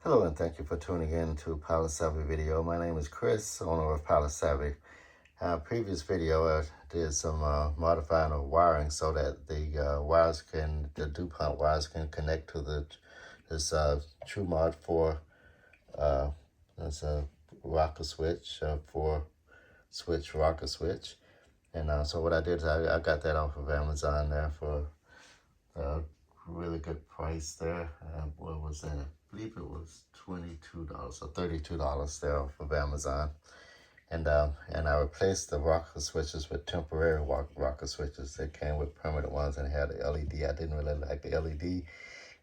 Hello and thank you for tuning in to Pilot Savvy Video. My name is Chris, owner of Pilot Savvy. Previous video I did some modifying of wiring so that the DuPont wires can connect to this True Mod 4. That's a rocker switch, 4-switch rocker switch. And so what I did is I got that off of Amazon there for a really good price there. What was that? I believe it was $22 or $32 there off of Amazon. And I replaced the rocker switches with temporary rocker switches. They came with permanent ones and had the LED. I didn't really like the LED.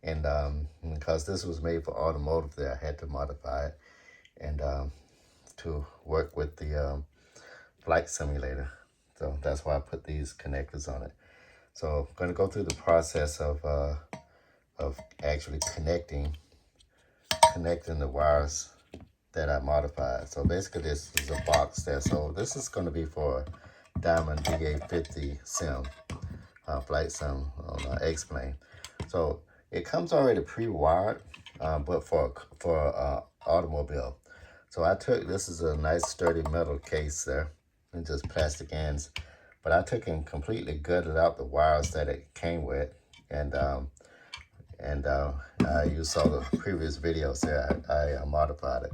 And because this was made for automotive there, I had to modify it and to work with the flight simulator. So that's why I put these connectors on it. So I'm going to go through the process of actually connecting the wires that I modified. So basically this is a box there. So this is going to be for Diamond DA50 sim, flight sim on X-Plane. So it comes already pre-wired, but for automobile. So this is a nice sturdy metal case there, and just plastic ends. But I took and completely gutted out the wires that it came with, and you saw the previous videos there. I modified it.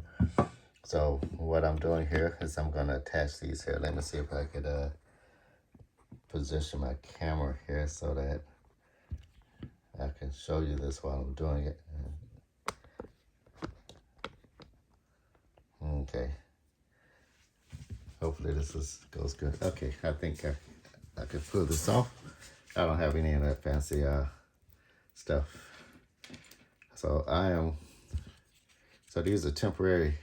So what I'm doing here is I'm going to attach these here. Let me see if I could position my camera here so that I can show you this while I'm doing it. Okay. Hopefully this goes good. Okay, I think I can pull this off. I don't have any of that fancy stuff. So so these are temporary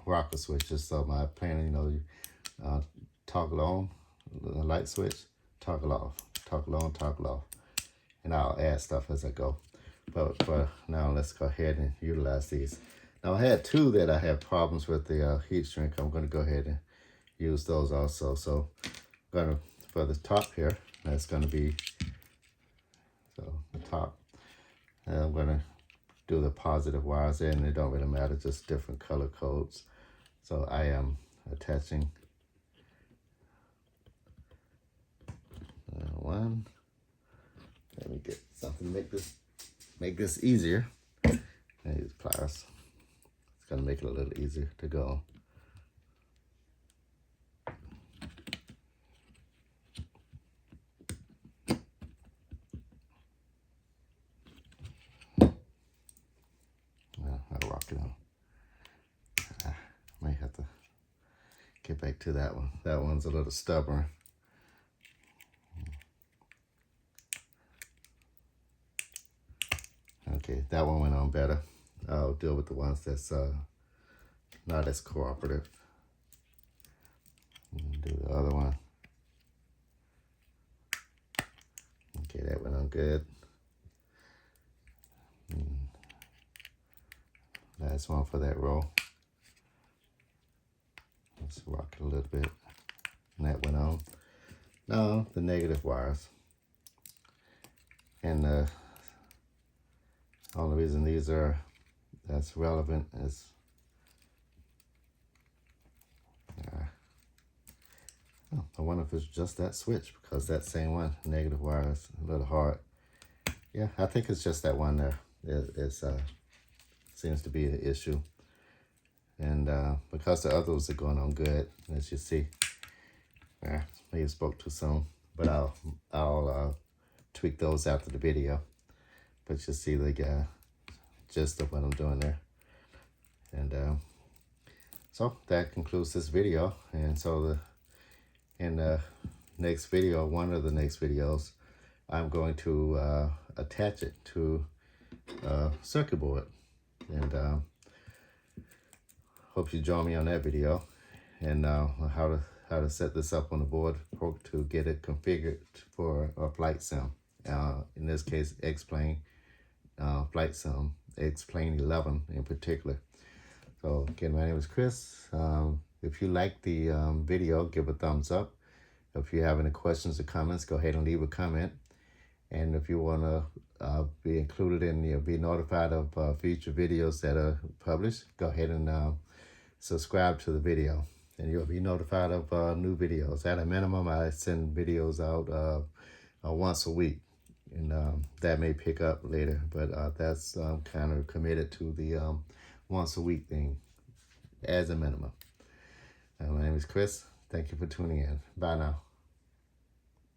rocker switches. So my plan, toggle on the light switch, toggle off, toggle on, toggle off, and I'll add stuff as I go. But for now, let's go ahead and utilize these. Now I had two that I had problems with the heat shrink. I'm going to go ahead and use those also. So I'm going to, for the top here, that's going to be, so the top, and I'm going to do the positive wires there, and it don't really matter, just different color codes. So I am attaching one. Let me get something to make this easier. I use pliers. It's gonna make it a little easier to go. I'll rock it on. I may have to get back to that one. That one's a little stubborn. Okay, that one went on better. I'll deal with the ones that's not as cooperative. Do the other one. Okay, that went on good. Last one for that row. Let's rock it a little bit. And that went on. Now the negative wires. And the only reason that's relevant is I wonder if it's just that switch, because that same one, negative wire, is a little hard. Yeah, I think it's just that one there. It seems to be an issue. And because the others are going on good, as you see. Maybe spoke too soon, but I'll tweak those after the video. But you see the gist of what I'm doing there. And so that concludes this video. And so in the next video, one of the next videos, I'm going to attach it to a circuit board. And hope you join me on that video. And how to set this up on the board to get it configured for a flight sim. In this case, X-Plane flight sim, X-Plane 11 in particular. So again, my name is Chris. If you like the video, give a thumbs up. If you have any questions or comments, go ahead and leave a comment. And if you want to be included in, you'll be notified of future videos that are published. Go ahead and subscribe to the video, and you'll be notified of new videos. At a minimum, I send videos out once a week, and that may pick up later, but that's kind of committed to the once a week thing as a minimum. My name is Chris. Thank you for tuning in. Bye now.